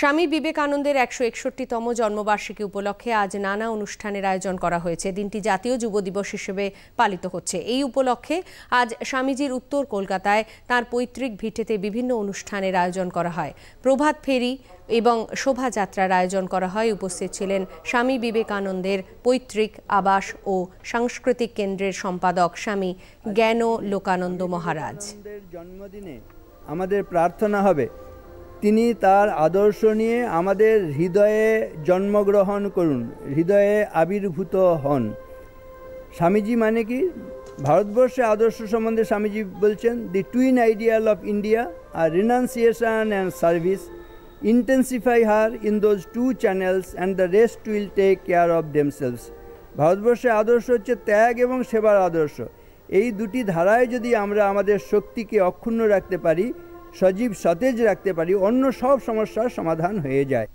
স্বামী বিবেকানন্দের ১৬১তম জন্মবার্ষিকী উপলক্ষে আজ নানা অনুষ্ঠানের আয়োজন করা হয়েছে। দিনটি জাতীয় যুব দিবস হিসেবে পালিত হচ্ছে। এই উপলক্ষে আজ স্বামীজির উত্তর কলকাতায় তাঁর পৈতৃক ভিটেতে বিভিন্ন অনুষ্ঠানের আয়োজন করা হয়। প্রভাত ফেরি এবং শোভাযাত্রার আয়োজন করা হয়। উপস্থিত ছিলেন স্বামী বিবেকানন্দের পৈতৃক আবাস ও সাংস্কৃতিক কেন্দ্রের সম্পাদক স্বামী জ্ঞান লোকানন্দ মহারাজ। জন্মদিনে আমাদের প্রার্থনা হবে তিনি তার আদর্শ নিয়ে আমাদের হৃদয়ে জন্মগ্রহণ করুন, হৃদয়ে আবির্ভূত হন। স্বামীজি মানে কি? ভারতবর্ষের আদর্শ সম্বন্ধে স্বামীজি বলছেন, the twin ideal of India are renunciation and service, intensify her in those two channels and the rest will take care of themselves. ভারতবর্ষের আদর্শ হচ্ছে ত্যাগ এবং সেবার আদর্শ। এই দুটি ধারায় যদি আমরা আমাদের শক্তিকে অক্ষুণ্ণ রাখতে পারি, সজীব সতেজ রাখতে পারি, অন্য সব সমস্যার সমাধান হয়ে যায়।